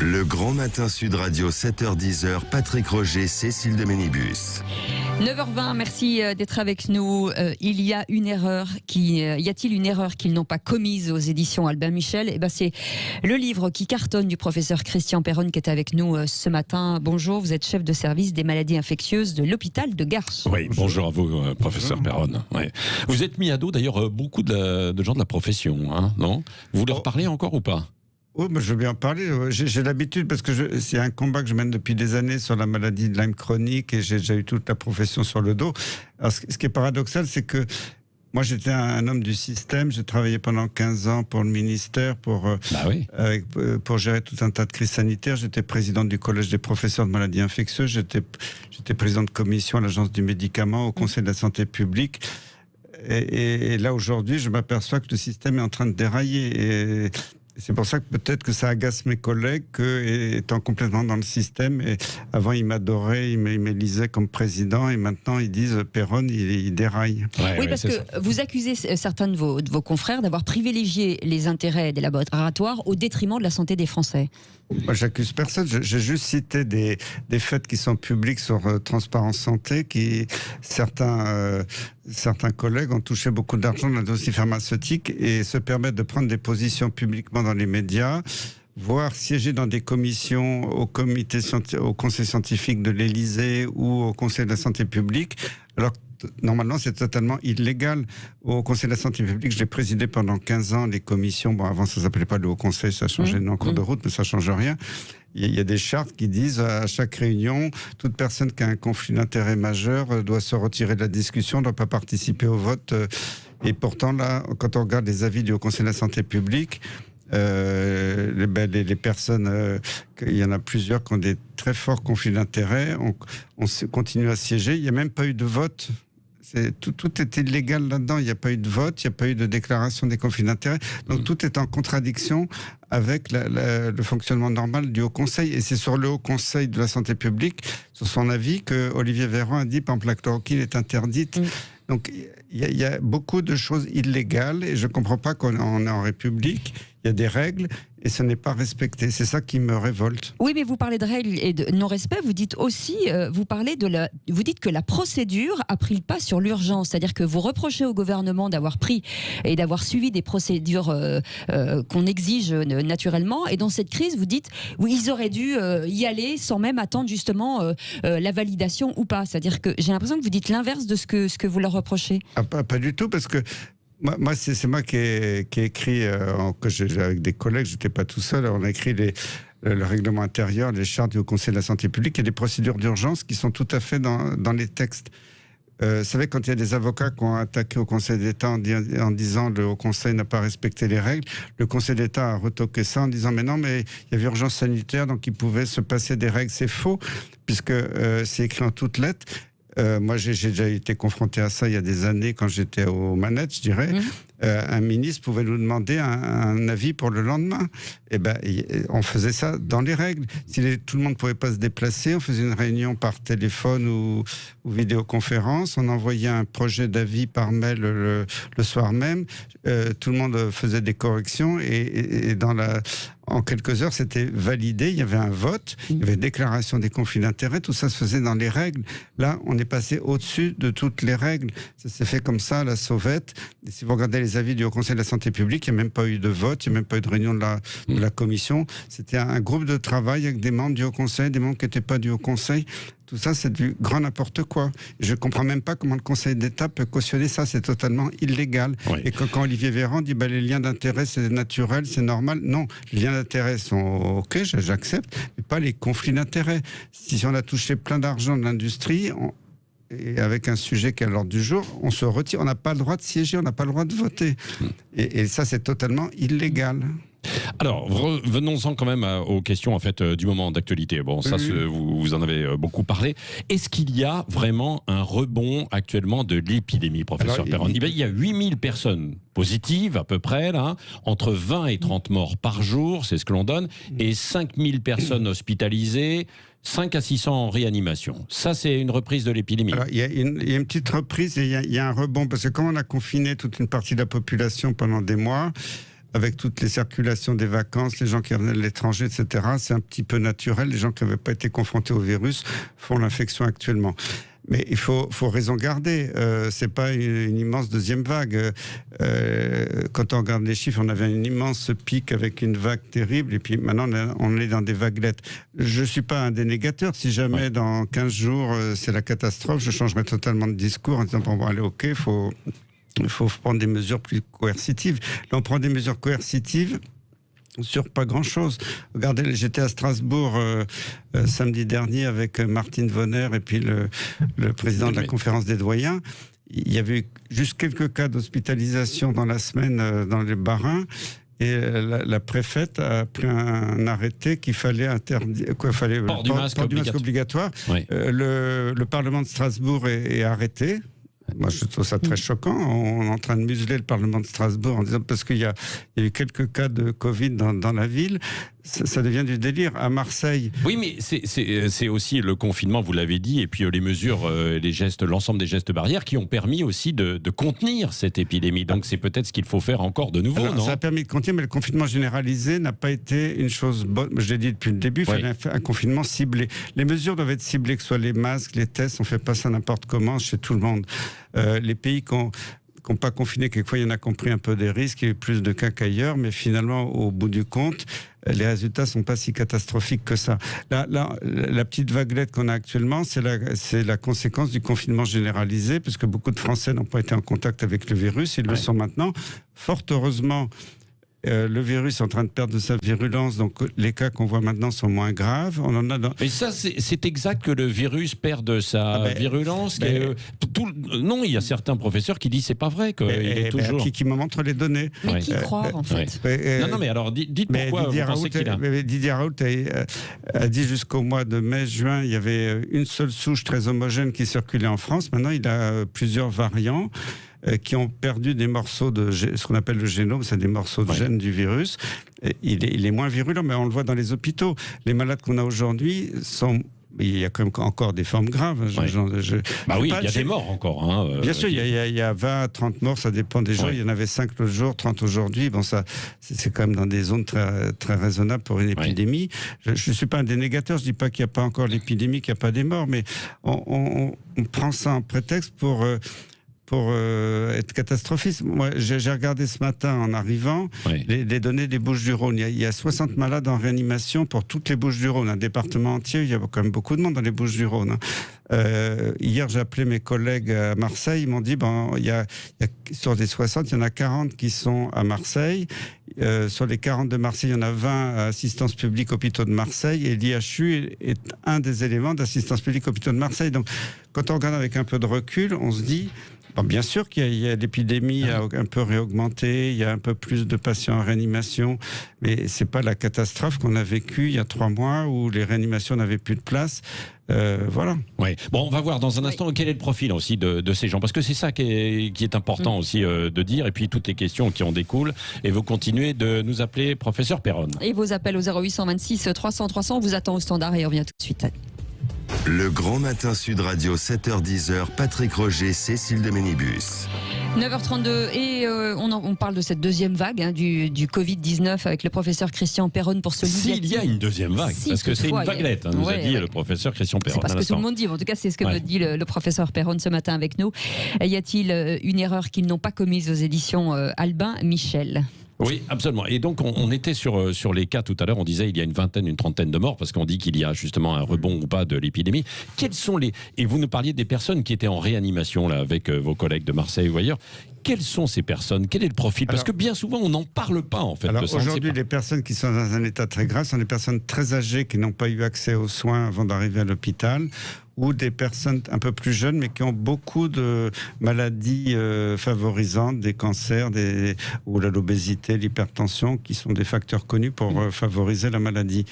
Le Grand Matin Sud Radio, 7h-10h, Patrick Roger, Cécile de Ménibus. 9h20, merci d'être avec nous. Y a-t-il une erreur qu'ils n'ont pas commise aux éditions Albin Michel? C'est le livre qui cartonne du professeur Christian Perron qui est avec nous ce matin. Bonjour, vous êtes chef de service des maladies infectieuses de l'hôpital de Garches. Oui, bonjour à vous, professeur Perron. Ouais. Vous êtes mis à dos d'ailleurs beaucoup de gens de la profession, hein, non? Vous leur parlez encore ou pas? Oh, mais je veux bien en parler. J'ai l'habitude parce que c'est un combat que je mène depuis des années sur la maladie de Lyme chronique et j'ai déjà eu toute la profession sur le dos. Alors, ce qui est paradoxal, c'est que moi, j'étais un homme du système. J'ai travaillé pendant 15 ans pour le ministère pour gérer tout un tas de crises sanitaires. J'étais président du collège des professeurs de maladies infectieuses. J'étais président de commission à l'agence du médicament, au conseil de la santé publique. Et là, aujourd'hui, je m'aperçois que le système est en train de dérailler. Et c'est pour ça que peut-être que ça agace mes collègues étant complètement dans le système. Et avant, ils m'adoraient, ils m'élisaient comme président. Et maintenant, ils disent Perron, il déraille. Oui, parce que vous accusez certains de vos confrères d'avoir privilégié les intérêts des laboratoires au détriment de la santé des Français. Moi, j'accuse personne. J'ai juste cité des faits qui sont publics sur Transparence Santé, certains collègues ont touché beaucoup d'argent dans l'industrie pharmaceutique et se permettent de prendre des positions publiquement dans les médias, voire siéger dans des commissions au conseil scientifique de l'Élysée ou au conseil de la santé publique, alors normalement, c'est totalement illégal. Au Conseil de la santé publique, je l'ai présidé pendant 15 ans, les commissions. Bon, avant, ça ne s'appelait pas le Haut Conseil, ça a changé de nom en cours de route, mais ça ne change rien. Il y a des chartes qui disent à chaque réunion, toute personne qui a un conflit d'intérêt majeur doit se retirer de la discussion, ne doit pas participer au vote. Et pourtant, là, quand on regarde les avis du Haut Conseil de la santé publique, les personnes, il y en a plusieurs qui ont des très forts conflits d'intérêt. On continue à siéger. Il n'y a même pas eu de vote. Tout est illégal là-dedans. Il n'y a pas eu de vote, il n'y a pas eu de déclaration des conflits d'intérêts. Donc tout est en contradiction avec le fonctionnement normal du Haut Conseil. Et c'est sur le Haut Conseil de la santé publique, sur son avis, que Olivier Véran a dit par exemple la chloroquine est interdite. Donc il y a beaucoup de choses illégales et je ne comprends pas qu'on est en République. Il y a des règles et ce n'est pas respecté. C'est ça qui me révolte. Oui, mais vous parlez de règles et de non-respect. Vous dites aussi, vous dites que la procédure a pris le pas sur l'urgence. C'est-à-dire que vous reprochez au gouvernement d'avoir pris et d'avoir suivi des procédures qu'on exige naturellement. Et dans cette crise, vous dites, oui, ils auraient dû y aller sans même attendre justement la validation ou pas. C'est-à-dire que j'ai l'impression que vous dites l'inverse de ce que vous leur reprochez. Pas du tout, parce que moi, c'est moi qui ai écrit, avec des collègues, je n'étais pas tout seul, on a écrit le règlement intérieur, les chartes du Haut Conseil de la santé publique et des procédures d'urgence qui sont tout à fait dans les textes. Vous savez, quand il y a des avocats qui ont attaqué au Conseil d'État en disant le Haut Conseil n'a pas respecté les règles, le Conseil d'État a retoqué ça en disant mais non, mais il y avait urgence sanitaire, donc il pouvait se passer des règles. C'est faux, puisque c'est écrit en toutes lettres. Moi, j'ai déjà été confronté à ça il y a des années quand j'étais aux manettes, je dirais. Un ministre pouvait nous demander un avis pour le lendemain. Et on faisait ça dans les règles. Si tout le monde ne pouvait pas se déplacer, on faisait une réunion par téléphone ou vidéoconférence. On envoyait un projet d'avis par mail le soir même. Tout le monde faisait des corrections et en quelques heures, c'était validé. Il y avait un vote, il y avait déclaration des conflits d'intérêts. Tout ça se faisait dans les règles. Là, on est passé au-dessus de toutes les règles. Ça s'est fait comme ça, à la sauvette. Et si vous regardez les avis du Haut Conseil de la santé publique, il n'y a même pas eu de vote, il n'y a même pas eu de réunion de la commission. C'était un groupe de travail avec des membres du Haut Conseil, des membres qui n'étaient pas du Haut Conseil. Tout ça, c'est du grand n'importe quoi. Je ne comprends même pas comment le Conseil d'État peut cautionner ça. C'est totalement illégal. Oui. Et quand Olivier Véran dit les liens d'intérêt, c'est naturel, c'est normal. Non, les liens d'intérêt sont OK, j'accepte, mais pas les conflits d'intérêt. Si on a touché plein d'argent de l'industrie, et avec un sujet qui est à l'ordre du jour, on se retire. On n'a pas le droit de siéger, on n'a pas le droit de voter. Et ça, c'est totalement illégal. Alors, revenons-en quand même aux questions en fait du moment d'actualité. Bon, ça, vous en avez beaucoup parlé. Est-ce qu'il y a vraiment un rebond actuellement de l'épidémie, professeur Perron? Il y a 8000 personnes positives à peu près, là, entre 20 et 30 morts par jour, c'est ce que l'on donne, et 5000 personnes hospitalisées, 5 à 600 en réanimation. Ça, c'est une reprise de l'épidémie. Alors, il y a une petite reprise et il y a un rebond, parce que quand on a confiné toute une partie de la population pendant des mois, avec toutes les circulations des vacances, les gens qui revenaient de l'étranger, etc. C'est un petit peu naturel. Les gens qui n'avaient pas été confrontés au virus font l'infection actuellement. Mais il faut raison garder. C'est pas une immense deuxième vague. Quand on regarde les chiffres, on avait un immense pic avec une vague terrible, et puis maintenant on est dans des vaguelettes. Je suis pas un dénégateur. Si jamais dans 15 jours c'est la catastrophe, je changerai totalement de discours en disant bon allez, ok, il faut prendre des mesures plus coercitives. Là, on prend des mesures coercitives sur pas grand-chose. Regardez, j'étais à Strasbourg samedi dernier avec Martine Vonner et puis le président de la conférence des doyens. Il y avait eu juste quelques cas d'hospitalisation dans la semaine dans les Bas-Rhin. Et la préfète a pris un arrêté qu'il fallait interdire, port du masque obligatoire. Oui. Le Parlement de Strasbourg est arrêté. Moi, je trouve ça très choquant. On est en train de museler le Parlement de Strasbourg en disant parce qu'il y a eu quelques cas de Covid dans la ville. Ça devient du délire. À Marseille. Oui, mais c'est aussi le confinement, vous l'avez dit, et puis les mesures, les gestes, l'ensemble des gestes barrières qui ont permis aussi de contenir cette épidémie. Donc c'est peut-être ce qu'il faut faire encore de nouveau, non ? Ça a permis de contenir, mais le confinement généralisé n'a pas été une chose bonne. Je l'ai dit depuis le début, il fallait un confinement ciblé. Les mesures doivent être ciblées, que ce soit les masques, les tests, on ne fait pas ça n'importe comment chez tout le monde. Les pays qui n'ont pas confiné, quelquefois il y en a qui ont pris un peu des risques, il y a eu plus de cas qu'ailleurs, mais finalement, au bout du compte, les résultats ne sont pas si catastrophiques que ça. La petite vaguelette qu'on a actuellement, c'est la conséquence du confinement généralisé, puisque beaucoup de Français n'ont pas été en contact avec le virus, ils le sont maintenant. Fort heureusement, le virus est en train de perdre de sa virulence, donc les cas qu'on voit maintenant sont moins graves. On en a dans... Mais ça, c'est exact que le virus perd de sa virulence. Non, il y a certains professeurs qui disent c'est pas vrai, qu'il est toujours... Qui me montrent les données. Mais qui croient, en fait. Non, mais alors, dites pourquoi vous pensez qu'il a... Didier Raoult a dit jusqu'au mois de mai-juin, il y avait une seule souche très homogène qui circulait en France. Maintenant, il a plusieurs variants qui ont perdu des morceaux de ce qu'on appelle le génome, c'est des morceaux de gènes du virus. Il est moins virulent, mais on le voit dans les hôpitaux. Les malades qu'on a aujourd'hui sont... Il y a quand même encore des formes graves. Il y a des morts encore. Bien sûr, il y a 20, 30 morts, ça dépend des jours. Il y en avait 5 l'autre jour, 30 aujourd'hui. Bon, ça, c'est quand même dans des zones très, très raisonnables pour une épidémie. Je ne suis pas un dénégateur, je ne dis pas qu'il n'y a pas encore l'épidémie, qu'il n'y a pas des morts, mais on prend ça en prétexte pour être catastrophiste. Moi, j'ai regardé ce matin en arrivant les données des Bouches-du-Rhône. Il y a 60 malades en réanimation pour toutes les Bouches-du-Rhône. Un département entier, il y a quand même beaucoup de monde dans les Bouches-du-Rhône. Hier, j'ai appelé mes collègues à Marseille. Ils m'ont dit, sur les 60, il y en a 40 qui sont à Marseille. Sur les 40 de Marseille, il y en a 20 à Assistance publique Hôpitaux de Marseille. Et l'IHU est un des éléments d'Assistance publique Hôpitaux de Marseille. Donc, quand on regarde avec un peu de recul, on se dit... bien sûr qu'il y a l'épidémie a un peu réaugmenté, il y a un peu plus de patients en réanimation, mais c'est pas la catastrophe qu'on a vécue il y a 3 mois où les réanimations n'avaient plus de place. Voilà. Oui. Bon, on va voir dans un instant quel est le profil aussi de ces gens, parce que c'est ça qui est important aussi de dire, et puis toutes les questions qui en découlent. Et vous continuez de nous appeler professeur Perron. Et vos appels au 0826 300 300, on vous attend au standard et on revient tout de suite. Le Grand Matin Sud Radio, 7h-10h, Patrick Roger, Cécile de Ménibus. 9h32 et on parle de cette deuxième vague du Covid-19 avec le professeur Christian Perron pour Solidarité. S'il y a une deuxième vague, parce que c'est une vaguelette, nous a dit le professeur Christian Perron. C'est pas ce que tout le monde dit, mais en tout cas c'est ce que me dit le professeur Perron ce matin avec nous. Y a-t-il une erreur qu'ils n'ont pas commise aux éditions Albin Michel ? Oui, absolument. Et donc, on était sur les cas tout à l'heure. On disait il y a une vingtaine, une trentaine de morts parce qu'on dit qu'il y a justement un rebond ou pas de l'épidémie. Quels sont les... Et vous nous parliez des personnes qui étaient en réanimation là avec vos collègues de Marseille ou ailleurs. Quelles sont ces personnes ? Quel est le profil ? Parce que bien souvent, on n'en parle pas en fait. Alors aujourd'hui, les personnes qui sont dans un état très grave sont des personnes très âgées qui n'ont pas eu accès aux soins avant d'arriver à l'hôpital, ou des personnes un peu plus jeunes mais qui ont beaucoup de maladies favorisantes, des cancers, ou l'obésité, l'hypertension, qui sont des facteurs connus pour favoriser la maladie.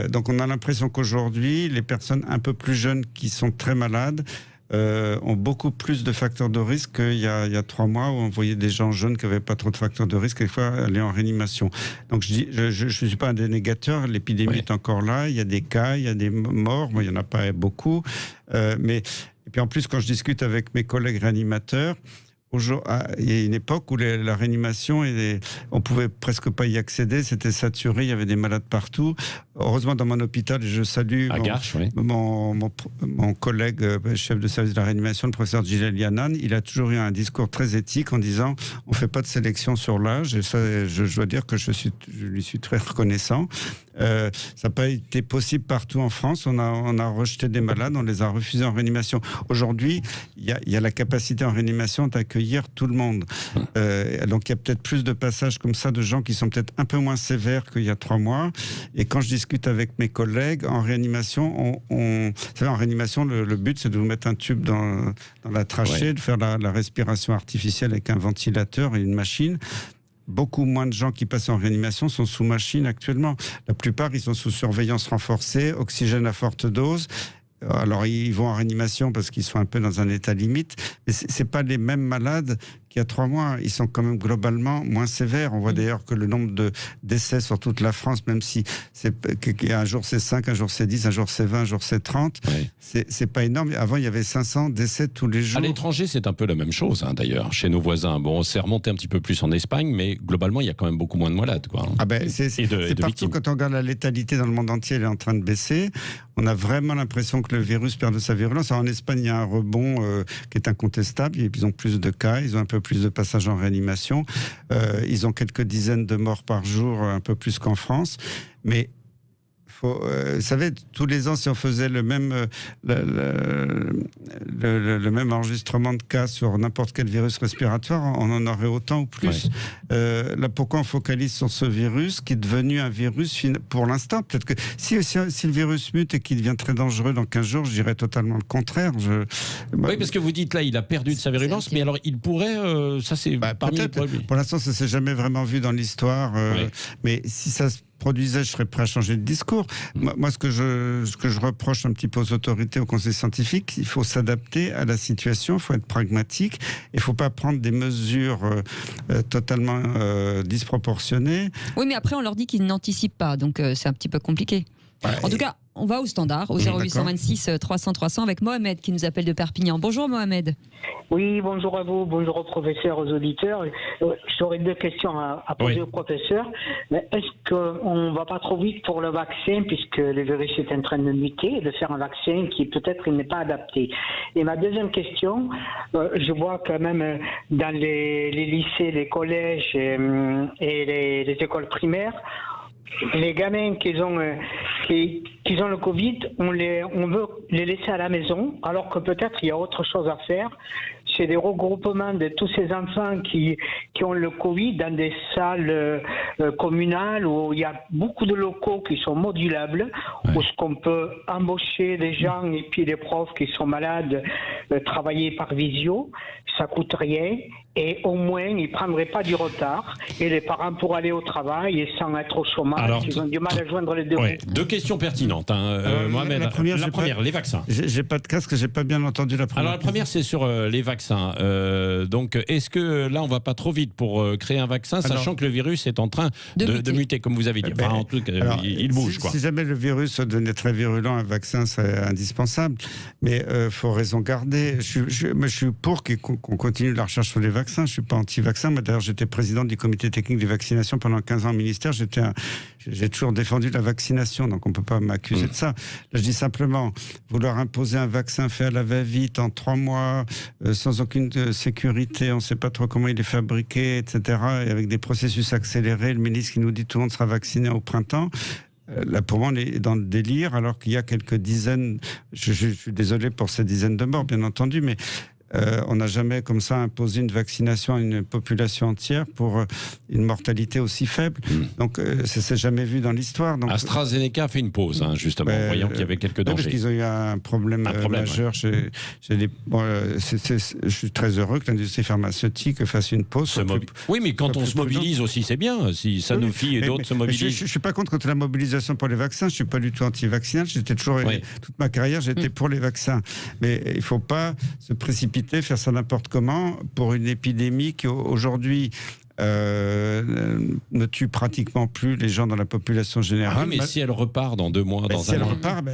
Donc on a l'impression qu'aujourd'hui, les personnes un peu plus jeunes qui sont très malades ont beaucoup plus de facteurs de risque qu'il y a 3 mois où on voyait des gens jeunes qui n'avaient pas trop de facteurs de risque, quelquefois aller en réanimation. Donc je ne suis pas un dénégateur, l'épidémie est encore là, il y a des cas, il y a des morts, il n'y en a pas beaucoup. Et puis en plus, quand je discute avec mes collègues réanimateurs, Il y a une époque où la réanimation, on pouvait presque pas y accéder, c'était saturé, il y avait des malades partout. Heureusement, dans mon hôpital, je salue mon collègue chef de service de la réanimation, le professeur Gilles Yanan, il a toujours eu un discours très éthique en disant on fait pas de sélection sur l'âge, et ça, je dois dire que je lui suis très reconnaissant. Ça n'a pas été possible partout en France. On a rejeté des malades, on les a refusés en réanimation. Aujourd'hui, il y a la capacité en réanimation d'accueillir tout le monde. Donc il y a peut-être plus de passages comme ça de gens qui sont peut-être un peu moins sévères qu'il y a 3 mois. Et quand je discute avec mes collègues en réanimation, vous savez, en réanimation, le but c'est de vous mettre un tube dans la trachée, de faire la respiration artificielle avec un ventilateur et une machine. Beaucoup moins de gens qui passent en réanimation sont sous machine actuellement. La plupart, ils sont sous surveillance renforcée, oxygène à forte dose. Alors, ils vont en réanimation parce qu'ils sont un peu dans un état limite. Mais c'est pas les mêmes malades qu'il y a 3 mois. Ils sont quand même globalement moins sévères. On voit d'ailleurs que le nombre de décès sur toute la France, même si un jour c'est 5, un jour c'est 10, un jour c'est 20, un jour c'est 30, c'est pas énorme. Avant, il y avait 500 décès tous les jours. À l'étranger, c'est un peu la même chose, d'ailleurs, chez nos voisins. Bon, on s'est remonté un petit peu plus en Espagne, mais globalement, il y a quand même beaucoup moins de malades, quoi. C'est partout. Victimes. Quand on regarde la létalité dans le monde entier, elle est en train de baisser. On a vraiment l'impression que le virus perd de sa virulence. Alors, en Espagne, il y a un rebond qui est incontestable. Ils ont plus de cas, ils ont un peu plus de passages en réanimation. Ils ont quelques dizaines de morts par jour, un peu plus qu'en France. Mais vous savez, tous les ans, si on faisait le même enregistrement de cas sur n'importe quel virus respiratoire, on en aurait autant ou plus. Là, pourquoi on focalise sur ce virus qui est devenu un virus pour l'instant? Peut-être que si le virus mute et qu'il devient très dangereux dans 15 jours, je dirais totalement le contraire. Oui, parce que vous dites là, il a perdu de sa virulence, mais alors il pourrait, ça c'est parmi les problèmes. Pour l'instant, ça s'est jamais vraiment vu dans l'histoire, mais si ça se produisait, je serais prêt à changer de discours. Moi, ce que je reproche un petit peu aux autorités, au conseil scientifique, il faut s'adapter à la situation, il faut être pragmatique, il ne faut pas prendre des mesures totalement disproportionnées. Oui, mais après, on leur dit qu'ils n'anticipent pas, donc c'est un petit peu compliqué. En tout cas, on va au standard, au 0826 300 300 avec Mohamed qui nous appelle de Perpignan. Bonjour Mohamed. Oui, bonjour à vous, bonjour aux professeurs, aux auditeurs. J'aurais 2 questions à poser au professeur. Est-ce qu'on ne va pas trop vite pour le vaccin puisque le virus est en train de muter et de faire un vaccin qui peut-être n'est pas adapté? Et ma deuxième question, je vois quand même dans les lycées, les collèges et les écoles primaires, les gamins qui ont le Covid, on veut les laisser à la maison, alors que peut-être il y a autre chose à faire. C'est des regroupements de tous ces enfants qui ont le Covid dans des salles communales où il y a beaucoup de locaux qui sont modulables, où ce qu'on peut embaucher des gens et puis des profs qui sont malades, travailler par visio, ça coûte rien. Et au moins, ils ne prendraient pas du retard. Et les parents pourraient aller au travail et sans être au chômage. Alors, ils ont du mal à joindre les deux. 2 questions pertinentes. Mohamed, la première, les vaccins. J'ai pas de casque, j'ai pas bien entendu la première. Alors la première, c'est sur les vaccins. Donc, est-ce que là, on va pas trop vite pour créer un vaccin, sachant que le virus est en train de muter, comme vous avez dit. Enfin, en tout cas, il bouge. Si jamais le virus devenait très virulent, un vaccin serait indispensable. Mais faut raison garder. Je suis pour qu'on continue la recherche sur les vaccins. Je ne suis pas anti-vaccin. D'ailleurs, j'étais président du comité technique des vaccinations pendant 15 ans au ministère. J'ai toujours défendu la vaccination, donc on ne peut pas m'accuser de ça. Là, je dis simplement, vouloir imposer un vaccin fait à la va-vite en 3 mois, sans aucune sécurité, on ne sait pas trop comment il est fabriqué, etc., et avec des processus accélérés, le ministre qui nous dit que tout le monde sera vacciné au printemps. Là, pour moi, on est dans le délire, alors qu'il y a quelques dizaines, je suis désolé pour ces dizaines de morts, bien entendu, mais on n'a jamais comme ça imposé une vaccination à une population entière pour une mortalité aussi faible. Donc, ça s'est jamais vu dans l'histoire. Donc, AstraZeneca a fait une pause, justement, voyant qu'il y avait quelques dangers. Parce qu'ils ont eu un problème majeur. Chez les, je suis très heureux que l'industrie pharmaceutique fasse une pause. Oui, mais quand on se mobilise aussi, c'est bien. Si Sanofi et d'autres se mobilisent. Je ne suis pas contre la mobilisation pour les vaccins. Je ne suis pas du tout anti-vaccinal. J'étais toujours, toute ma carrière, j'étais pour les vaccins. Mais il ne faut pas se précipiter, faire ça n'importe comment pour une épidémie qui aujourd'hui ne tue pratiquement plus les gens dans la population générale. Ah oui, mais si elle repart dans 2 mois, dans si un elle an. repart,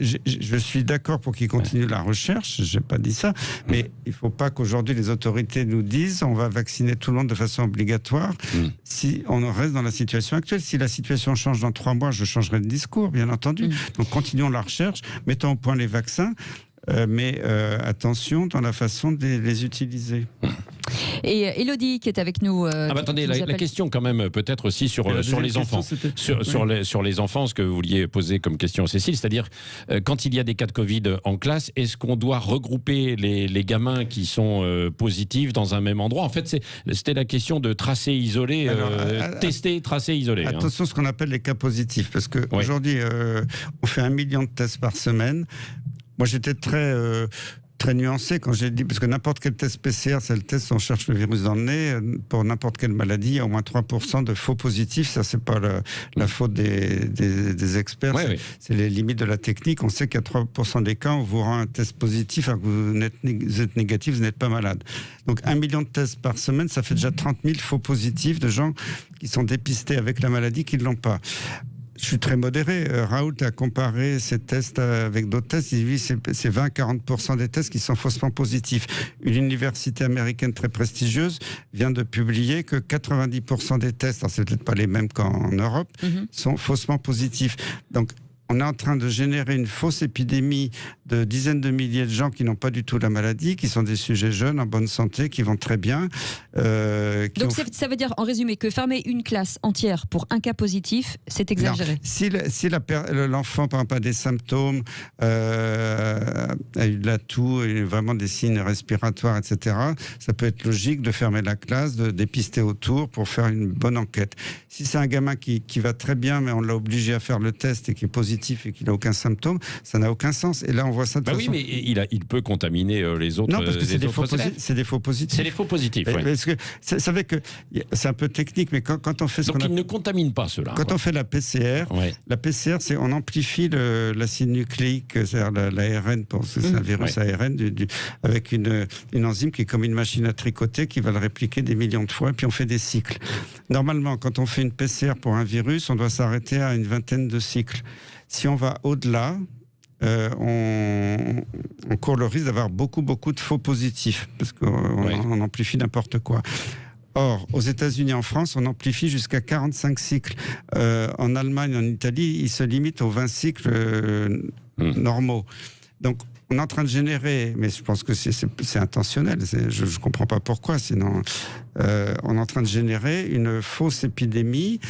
je suis d'accord pour qu'ils continuent la recherche, je n'ai pas dit ça, mais il ne faut pas qu'aujourd'hui les autorités nous disent on va vacciner tout le monde de façon obligatoire si on reste dans la situation actuelle. Si la situation change dans 3 mois, je changerai de discours, bien entendu. Donc continuons la recherche, mettons au point les vaccins, mais attention dans la façon de les utiliser. Et Élodie qui est avec nous. Attendez, la question quand même peut-être aussi sur les enfants. Sur les enfants, ce que vous vouliez poser comme question Cécile, c'est-à-dire quand il y a des cas de Covid en classe, est-ce qu'on doit regrouper les gamins qui sont positifs dans un même endroit? En fait, c'était la question de tracer, isoler, tester, tracer, isoler. Attention ce qu'on appelle les cas positifs, parce qu'aujourd'hui, on fait 1 million de tests par semaine. Moi, j'étais très nuancé quand j'ai dit, parce que n'importe quel test PCR, c'est le test où on cherche le virus dans le nez. Pour n'importe quelle maladie, il y a au moins 3% de faux positifs. Ça, c'est pas la faute des experts. C'est les limites de la technique. On sait qu'il y a 3% des cas où vous rend un test positif, alors que vous êtes négatif, vous n'êtes pas malade. Donc 1 million de tests par semaine, ça fait déjà 30 000 faux positifs de gens qui sont dépistés avec la maladie qui ne l'ont pas. Je suis très modéré. Raoult a comparé ces tests avec d'autres tests. Il dit que c'est 20-40% des tests qui sont faussement positifs. Une université américaine très prestigieuse vient de publier que 90% des tests, alors c'est peut-être pas les mêmes qu'en Europe, sont faussement positifs. Donc, on est en train de générer une fausse épidémie de dizaines de milliers de gens qui n'ont pas du tout la maladie, qui sont des sujets jeunes, en bonne santé, qui vont très bien. Donc ça veut dire, en résumé, que fermer une classe entière pour un cas positif, c'est exagéré. Non. Si l'enfant, par exemple, a des symptômes, a eu de la toux, et vraiment des signes respiratoires, etc., ça peut être logique de fermer la classe, de dépister autour pour faire une bonne enquête. Si c'est un gamin qui va très bien, mais on l'a obligé à faire le test et qui est positif et qu'il n'a aucun symptôme, ça n'a aucun sens. Et là, on voit ça de façon... Oui, mais il peut contaminer les autres. Non, parce que c'est des faux positifs. C'est des faux positifs, oui. Parce que vous savez que c'est un peu technique, mais quand on fait Donc il ne contamine pas ceux-là. Quand on fait la PCR, la PCR, c'est on amplifie l'acide nucléique, c'est-à-dire l'ARN, c'est un virus ARN, avec une enzyme qui est comme une machine à tricoter qui va le répliquer des millions de fois, et puis on fait des cycles. Normalement, quand on fait une PCR pour un virus, on doit s'arrêter à une 20aine de cycles. Si on va au-delà, on court le risque d'avoir beaucoup de faux positifs, parce qu'on amplifie n'importe quoi. Or, aux États-Unis et en France, on amplifie jusqu'à 45 cycles. En Allemagne, en Italie, ils se limitent aux 20 cycles normaux. Donc, on est en train de générer, mais je pense que c'est intentionnel, je ne comprends pas pourquoi, sinon on est en train de générer une fausse épidémie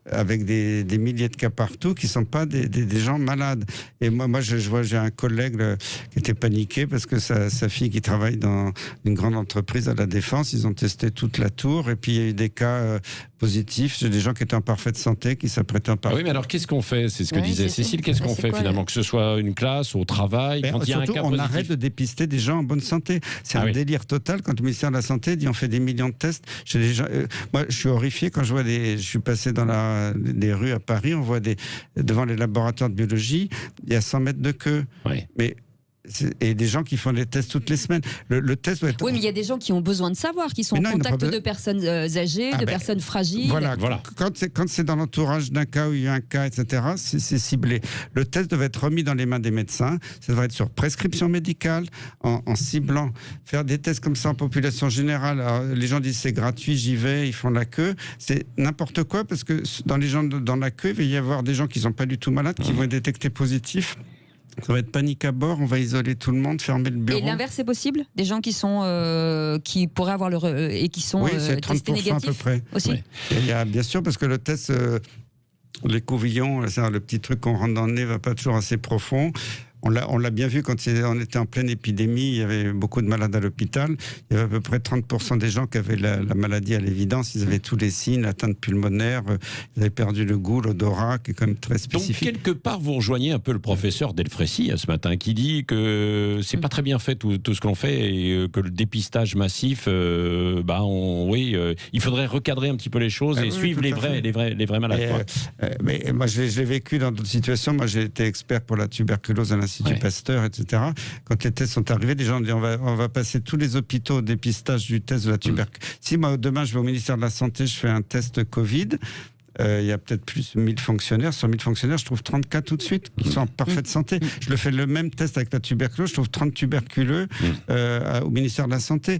avec des milliers de cas partout qui ne sont pas des gens malades. Et moi je vois, j'ai un collègue qui était paniqué parce que sa fille qui travaille dans une grande entreprise à la Défense, ils ont testé toute la tour et puis il y a eu des cas positifs, j'ai des gens qui étaient en parfaite santé, qui s'apprêtaient en parfaite... Oui, mais alors qu'est-ce qu'on fait? C'est ce que disait Cécile, qu'est-ce qu'on fait finalement? Que ce soit une classe, au travail, quand il y a un cas positif? On arrête de dépister des gens en bonne santé. C'est un délire total quand le ministère de la Santé dit on fait des millions de tests. Moi, je suis horrifié quand je vois je suis passé dans des rues à Paris, on voit devant les laboratoires de biologie, il y a 100 mètres de queue. Mais et des gens qui font des tests toutes les semaines. Le test doit être... Oui, mais il y a des gens qui ont besoin de savoir, qui sont en contact de personnes âgées, de personnes fragiles. Voilà. Quand c'est dans l'entourage d'un cas où il y a un cas, etc., c'est ciblé. Le test devait être remis dans les mains des médecins. Ça devrait être sur prescription médicale, en ciblant. Faire des tests comme ça en population générale. Alors, les gens disent c'est gratuit, j'y vais, ils font la queue. C'est n'importe quoi, parce que dans les gens dans la queue, il va y avoir des gens qui ne sont pas du tout malades, qui vont être détectés positifs. Ça va être panique à bord, on va isoler tout le monde, fermer le bureau. Et l'inverse est possible? Des gens qui pourraient avoir et qui sont testés négatifs à peu près. Aussi. Oui. Il y a, bien sûr, parce que le test, les couvillons, c'est-à-dire le petit truc qu'on rentre dans le nez, va pas toujours assez profond. On l'a bien vu quand on était en pleine épidémie, il y avait beaucoup de malades à l'hôpital. Il y avait à peu près 30% des gens qui avaient la maladie à l'évidence. Ils avaient tous les signes, l'atteinte pulmonaire, ils avaient perdu le goût, l'odorat, qui est quand même très spécifique. Donc, quelque part, vous rejoignez un peu le professeur Delfrécy ce matin, qui dit que c'est pas très bien fait tout ce que l'on fait et que le dépistage massif, il faudrait recadrer un petit peu les choses et suivre les vrais malades. Mais moi, je l'ai vécu dans d'autres situations. Moi, j'ai été expert pour la tuberculose à l'Institut l'Institut Pasteur, etc. Quand les tests sont arrivés, les gens ont dit on va passer tous les hôpitaux au dépistage du test de la tuberculose. Si moi, demain, je vais au ministère de la Santé, je fais un test Covid, il y a peut-être plus de 1000 fonctionnaires. Sur 1000 fonctionnaires, je trouve 30 cas tout de suite qui sont en parfaite santé. Je le fais le même test avec la tuberculose, je trouve 30 tuberculeux au ministère de la Santé.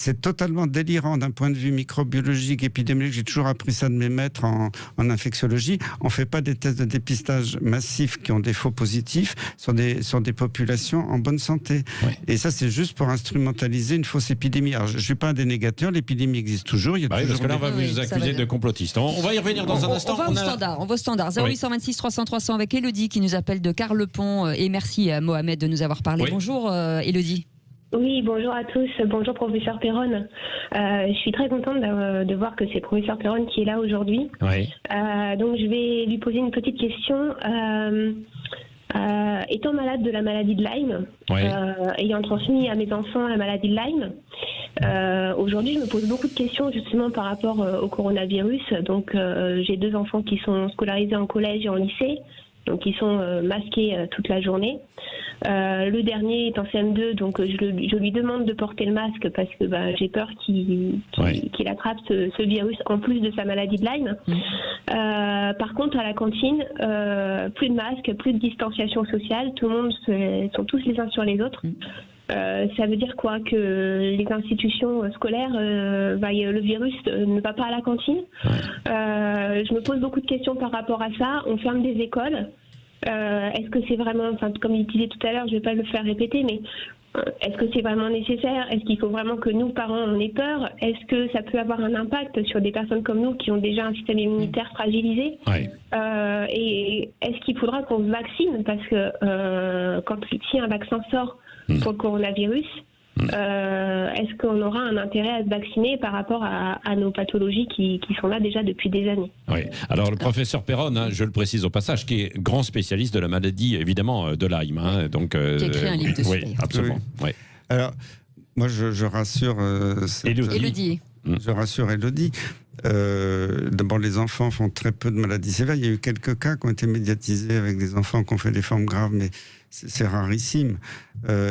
C'est totalement délirant d'un point de vue microbiologique, épidémiologique. J'ai toujours appris ça de mes maîtres en infectiologie. On ne fait pas des tests de dépistage massifs qui ont des faux positifs sur des populations en bonne santé. Ouais. Et ça, c'est juste pour instrumentaliser une fausse épidémie. Alors, je ne suis pas un dénégateur, l'épidémie existe toujours. Il y a toujours parce que là, on va vous accuser de complotiste. On va y revenir dans un instant. On va au standard. 0826 300 300 avec Élodie qui nous appelle de Carlepont. Et merci à Mohamed de nous avoir parlé. Oui. Bonjour Élodie. Oui, bonjour à tous. Bonjour professeur Perron. Je suis très contente de voir que c'est professeur Perron qui est là aujourd'hui. Oui. Donc je vais lui poser une petite question. Étant malade de la maladie de Lyme, ayant transmis à mes enfants la maladie de Lyme, aujourd'hui je me pose beaucoup de questions justement par rapport au coronavirus. Donc j'ai 2 enfants qui sont scolarisés en collège et en lycée. Donc ils sont masqués toute la journée. Le dernier est en CM2, donc je lui demande de porter le masque parce que j'ai peur qu'il attrape ce virus en plus de sa maladie de Lyme. Par contre, à la cantine, plus de masque, plus de distanciation sociale, tout le monde sont tous les uns sur les autres. Ça veut dire quoi? Que les institutions scolaires, le virus ne va pas à la cantine. Je me pose beaucoup de questions par rapport à ça. On ferme des écoles. Est-ce que c'est vraiment, comme il disait tout à l'heure, je ne vais pas le faire répéter, mais est-ce que c'est vraiment nécessaire? Est-ce qu'il faut vraiment que nous, parents, on ait peur? Est-ce que ça peut avoir un impact sur des personnes comme nous qui ont déjà un système immunitaire fragilisé? Et est-ce qu'il faudra qu'on se vaccine? Parce que si un vaccin sort pour le coronavirus, est-ce qu'on aura un intérêt à se vacciner par rapport à nos pathologies qui sont là déjà depuis des années? Oui. Alors le professeur Perron, je le précise au passage, qui est grand spécialiste de la maladie évidemment de Lyme, donc qui a écrit un livre dessus. Oui, absolument. Oui. Alors moi je rassure Élodie. Je rassure Élodie. D'abord, les enfants font très peu de maladies sévères. Il y a eu quelques cas qui ont été médiatisés avec des enfants qui ont fait des formes graves, mais c'est rarissime.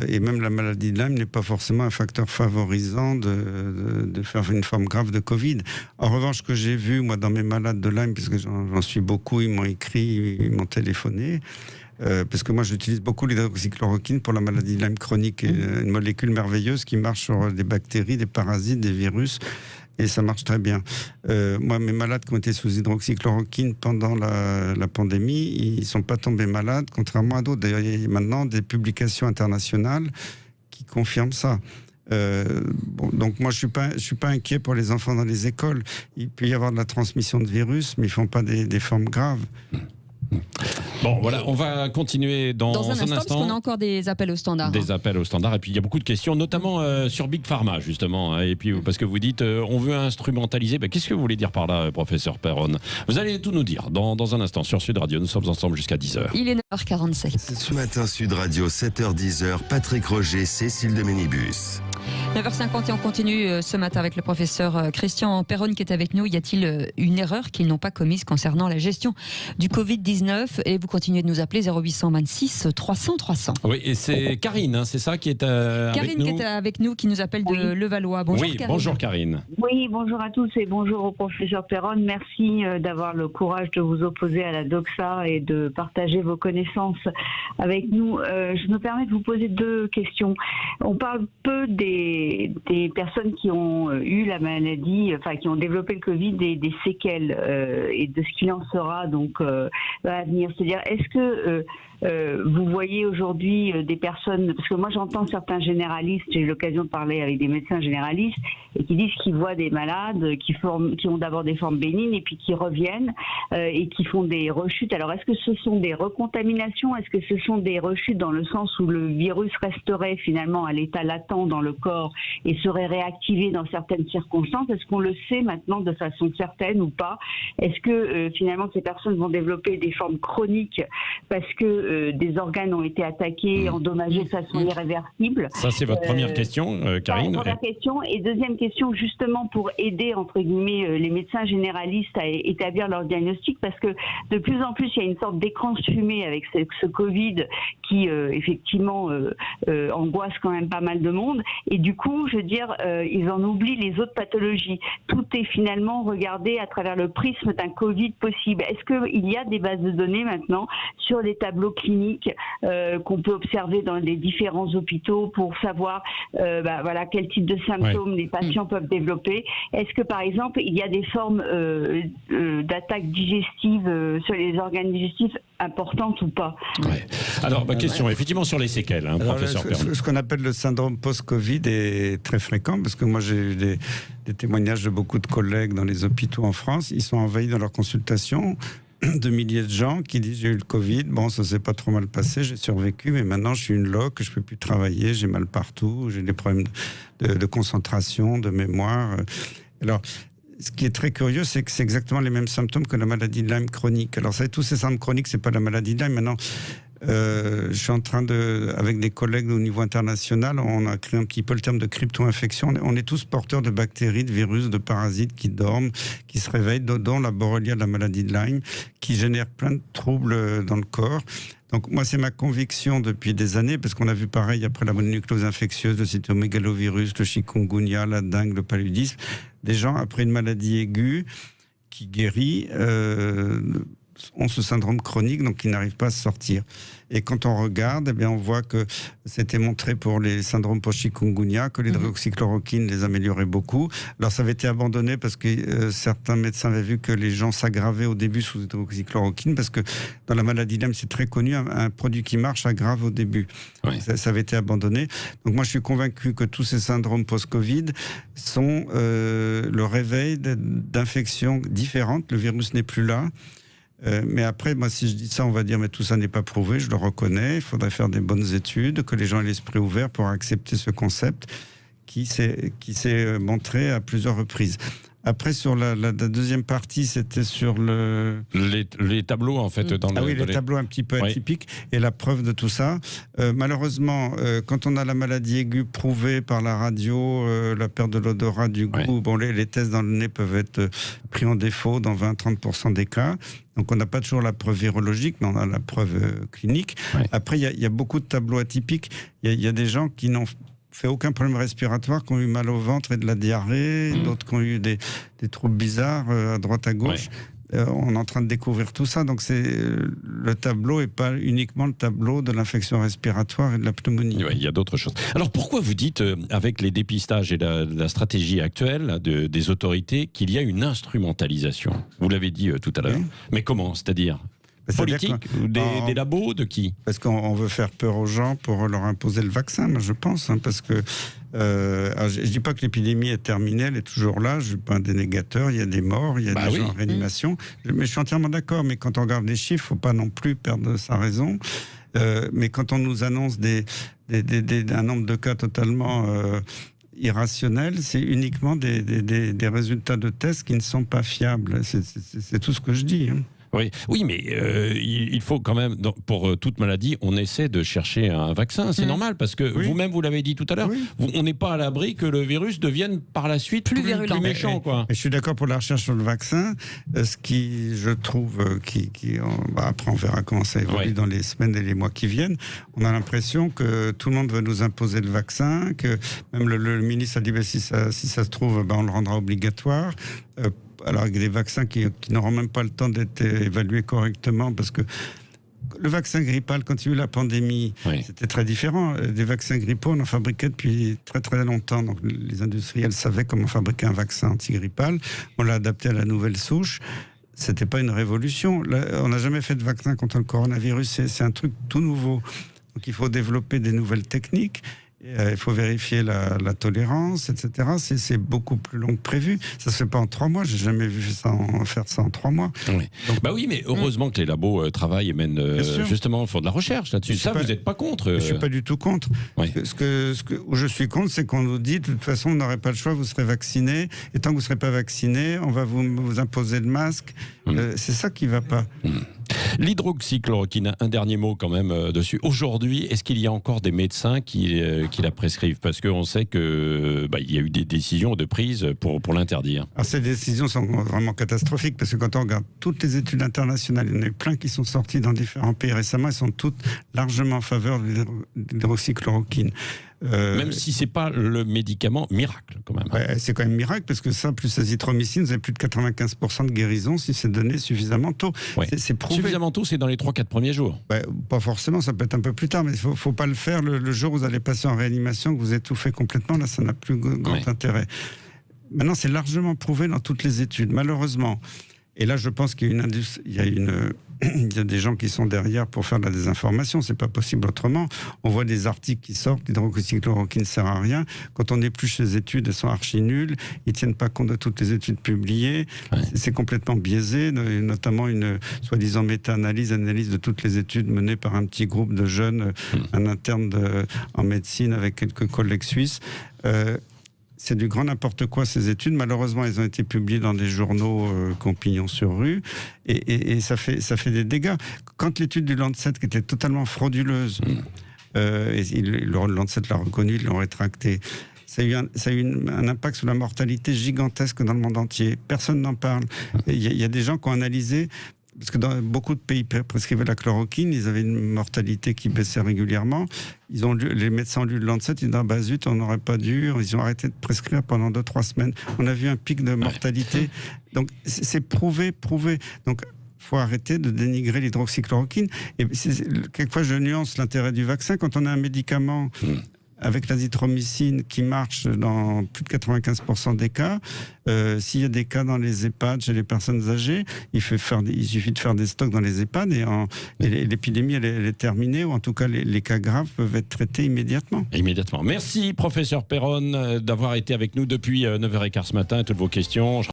Et même la maladie de Lyme n'est pas forcément un facteur favorisant de faire une forme grave de Covid. En revanche, ce que j'ai vu, moi, dans mes malades de Lyme, puisque j'en suis beaucoup, ils m'ont écrit, ils m'ont téléphoné, parce que moi, j'utilise beaucoup l'hydroxychloroquine pour la maladie de Lyme chronique, une molécule merveilleuse qui marche sur des bactéries, des parasites, des virus, et ça marche très bien. Moi, mes malades qui ont été sous hydroxychloroquine pendant la pandémie, ils ne sont pas tombés malades, contrairement à d'autres. D'ailleurs, il y a maintenant des publications internationales qui confirment ça. Donc moi, je suis pas inquiet pour les enfants dans les écoles. Il peut y avoir de la transmission de virus, mais ils ne font pas des formes graves. Bon, voilà, on va continuer dans un instant. Parce qu'on a encore des appels au standard. Des appels au standard, et puis il y a beaucoup de questions, notamment sur Big Pharma, justement. Et puis, parce que vous dites, on veut instrumentaliser. Qu'est-ce que vous voulez dire par là, professeur Perron? Vous allez tout nous dire dans un instant sur Sud Radio. Nous sommes ensemble jusqu'à 10h. Il est 9h47. Ce matin, Sud Radio, 7h-10h, Patrick Roger, Cécile de Ménibus. 9h50 et on continue ce matin avec le professeur Christian Perron qui est avec nous. Y a-t-il une erreur qu'ils n'ont pas commise concernant la gestion du Covid-19? Et vous continuez de nous appeler 0826 300 300. Oui, et c'est Karine, c'est ça qui est avec nous? Karine qui est avec nous, qui nous appelle de Levallois. Bonjour Karine. Bonjour Karine. Oui, bonjour à tous et bonjour au professeur Perron. Merci d'avoir le courage de vous opposer à la doxa et de partager vos connaissances avec nous. Je me permets de vous poser 2 questions. On parle peu des personnes qui ont eu la maladie, qui ont développé le Covid et des séquelles et de ce qu'il en sera donc à venir. C'est-à-dire, est-ce que vous voyez aujourd'hui des personnes, parce que moi j'entends certains généralistes, j'ai eu l'occasion de parler avec des médecins généralistes et qui disent qu'ils voient des malades qui ont d'abord des formes bénignes et puis qui reviennent et qui font des rechutes. Alors est-ce que ce sont des recontaminations? Est-ce que ce sont des rechutes dans le sens où le virus resterait finalement à l'état latent dans le corps et serait réactivé dans certaines circonstances. Est-ce qu'on le sait maintenant de façon certaine ou pas? Est-ce que finalement ces personnes vont développer des formes chroniques parce que des organes ont été attaqués, endommagés de façon irréversible? Ça, c'est votre première question, Karine. Première question. Et deuxième question, justement pour aider, entre guillemets, les médecins généralistes à établir leur diagnostic, parce que de plus en plus, il y a une sorte d'écran de fumée avec ce Covid qui, effectivement, angoisse quand même pas mal de monde. Et du coup, je veux dire, ils en oublient les autres pathologies. Tout est finalement regardé à travers le prisme d'un Covid possible. Est-ce qu'il y a des bases de données maintenant sur les tableaux cliniques qu'on peut observer dans les différents hôpitaux pour savoir voilà, quel type de symptômes les patients peuvent développer? Est-ce que, par exemple, il y a des formes d'attaques digestives sur les organes digestifs importantes ou pas? Alors, ma question, effectivement, sur les séquelles, professeur Perron. Ce qu'on appelle le syndrome post-Covid est très fréquent, parce que moi, j'ai eu des témoignages de beaucoup de collègues dans les hôpitaux en France. Ils sont envahis dans leurs consultations de milliers de gens qui disent: j'ai eu le Covid, bon, ça s'est pas trop mal passé, j'ai survécu, mais maintenant je suis une loque, je peux plus travailler, j'ai mal partout, j'ai des problèmes de concentration, de mémoire. Alors, ce qui est très curieux, c'est que c'est exactement les mêmes symptômes que la maladie de Lyme chronique. Alors, tous ces symptômes chroniques, c'est pas la maladie de Lyme. Maintenant, je suis en train avec des collègues au niveau international, on a créé un petit peu le terme de crypto-infection. On est tous porteurs de bactéries, de virus, de parasites qui dorment, qui se réveillent, dont la borrelia de la maladie de Lyme, qui génère plein de troubles dans le corps. Donc moi, c'est ma conviction depuis des années, parce qu'on a vu pareil après la mononucléose infectieuse, le cytomégalovirus, le chikungunya, la dengue, le paludisme, des gens après une maladie aiguë qui guérit ont ce syndrome chronique, donc qui n'arrivent pas à se sortir. Et quand on regarde, eh bien, on voit que c'était montré pour les syndromes post-chikungunya, que l'hydroxychloroquine les améliorait beaucoup. Alors ça avait été abandonné parce que certains médecins avaient vu que les gens s'aggravaient au début sous hydroxychloroquine, parce que dans la maladie de Lyme, c'est très connu, un produit qui marche aggrave au début. Oui. Ça avait été abandonné. Donc moi, je suis convaincu que tous ces syndromes post-Covid sont le réveil d'infections différentes. Le virus n'est plus là. Mais après, moi, si je dis ça, on va dire, mais tout ça n'est pas prouvé, je le reconnais, il faudrait faire des bonnes études, que les gens aient l'esprit ouvert pour accepter ce concept qui s'est montré à plusieurs reprises. Après, sur la deuxième partie, c'était sur les tableaux, en fait. Les tableaux un petit peu atypiques, et la preuve de tout ça. Malheureusement, quand on a la maladie aiguë prouvée par la radio, la perte de l'odorat, du goût, les tests dans le nez peuvent être pris en défaut dans 20-30% des cas. Donc on n'a pas toujours la preuve virologique, mais on a la preuve clinique. Après, il y a beaucoup de tableaux atypiques. Il y a des gens qui n'ont fait aucun problème respiratoire, qui ont eu mal au ventre et de la diarrhée, d'autres qui ont eu des troubles bizarres à droite à gauche. On est en train de découvrir tout ça, donc le tableau n'est pas uniquement le tableau de l'infection respiratoire et de la pneumonie. Il y a d'autres choses. Alors pourquoi vous dites, avec les dépistages et la stratégie actuelle des autorités, qu'il y a une instrumentalisation? Vous l'avez dit tout à l'heure. Mais comment? C'est-à-dire politique, des labos, de qui? Parce qu'on veut faire peur aux gens pour leur imposer le vaccin, moi je pense, parce que je ne dis pas que l'épidémie est terminée, elle est toujours là, je ne suis pas un dénégateur, il y a des morts, il y a des gens en réanimation, mais je suis entièrement d'accord, mais quand on regarde les chiffres, il ne faut pas non plus perdre sa raison. Mais quand on nous annonce un nombre de cas totalement irrationnels, c'est uniquement des résultats de tests qui ne sont pas fiables. C'est tout ce que je dis. Oui, mais il faut quand même, pour toute maladie, on essaie de chercher un vaccin. C'est normal, parce que vous-même, vous l'avez dit tout à l'heure, on n'est pas à l'abri que le virus devienne par la suite plus méchant. Je suis d'accord pour la recherche sur le vaccin. Ce qui, je trouve, après on verra comment ça évolue dans les semaines et les mois qui viennent, on a l'impression que tout le monde veut nous imposer le vaccin, que même le ministre a dit si ça se trouve, on le rendra obligatoire. Alors avec des vaccins qui n'auront même pas le temps d'être évalués correctement, parce que le vaccin grippal, quand il y a eu la pandémie, c'était très différent. Des vaccins grippaux, on en fabriquait depuis très très longtemps. Donc les industriels savaient comment fabriquer un vaccin antigrippal. On l'a adapté à la nouvelle souche. C'était pas une révolution. Là, on n'a jamais fait de vaccin contre le coronavirus. C'est un truc tout nouveau. Donc il faut développer des nouvelles techniques. Il faut vérifier la tolérance, etc. C'est beaucoup plus long que prévu. Ça se fait pas en 3 mois. J'ai jamais vu faire ça en 3 mois. Oui. Donc, oui, mais heureusement que les labos travaillent et mènent justement, font de la recherche là-dessus. Ça, vous n'êtes pas contre. Je suis pas du tout contre. Oui. Où je suis contre, c'est qu'on nous dit de toute façon, on n'aurait pas le choix, vous serez vacciné. Et tant que vous serez pas vacciné, on va vous imposer le masque. C'est ça qui va pas. L'hydroxychloroquine, un dernier mot quand même dessus. Aujourd'hui, est-ce qu'il y a encore des médecins qui la prescrivent? Parce qu'on sait qu'il y a eu des décisions de prise pour l'interdire. Alors ces décisions sont vraiment catastrophiques parce que quand on regarde toutes les études internationales, il y en a eu plein qui sont sorties dans différents pays récemment, elles sont toutes largement en faveur de l'hydroxychloroquine. Même si c'est pas le médicament miracle, quand même. Ouais, c'est quand même miracle parce que ça, plus l'azithromycine, vous avez plus de 95% de guérison si c'est donné suffisamment tôt. Ouais. C'est prouvé. Suffisamment tôt, c'est dans les 3-4 premiers jours. Pas forcément, ça peut être un peu plus tard, mais il ne faut pas le faire le jour où vous allez passer en réanimation, que vous étouffez complètement. Là, ça n'a plus grand intérêt. Maintenant, c'est largement prouvé dans toutes les études, malheureusement. Et là, je pense qu'il y a des gens qui sont derrière pour faire de la désinformation. C'est pas possible autrement. On voit des articles qui sortent. L'hydroxychloroquine ne sert à rien. Quand on épluche les études, elles sont archi nulles. Ils tiennent pas compte de toutes les études publiées. Ouais. C'est complètement biaisé. Notamment une soi-disant méta-analyse, analyse de toutes les études menées par un petit groupe de jeunes, un interne en médecine avec quelques collègues suisses. C'est du grand n'importe quoi, ces études. Malheureusement, elles ont été publiées dans des journaux qui ont pignon sur rue. Et ça fait des dégâts. Quand l'étude du Lancet, qui était totalement frauduleuse, le Lancet l'a reconnu, ils l'ont rétracté. Ça a eu un impact sur la mortalité gigantesque dans le monde entier. Personne n'en parle. Il y a des gens qui ont analysé... Parce que dans beaucoup de pays prescrivaient la chloroquine, ils avaient une mortalité qui baissait régulièrement. Les médecins ont lu le Lancet, ils ont dit zut, on n'aurait pas dû. Ils ont arrêté de prescrire pendant 2-3 semaines. On a vu un pic de mortalité. Donc c'est prouvé. Donc il faut arrêter de dénigrer l'hydroxychloroquine. Et quelquefois je nuance l'intérêt du vaccin. Quand on a un médicament avec l'azithromycine qui marche dans plus de 95% des cas, s'il y a des cas dans les EHPAD chez les personnes âgées, il suffit de faire des stocks dans les EHPAD et l'épidémie elle est terminée, ou en tout cas les cas graves peuvent être traités immédiatement. Merci professeur Perron d'avoir été avec nous depuis 9h15 ce matin, toutes vos questions.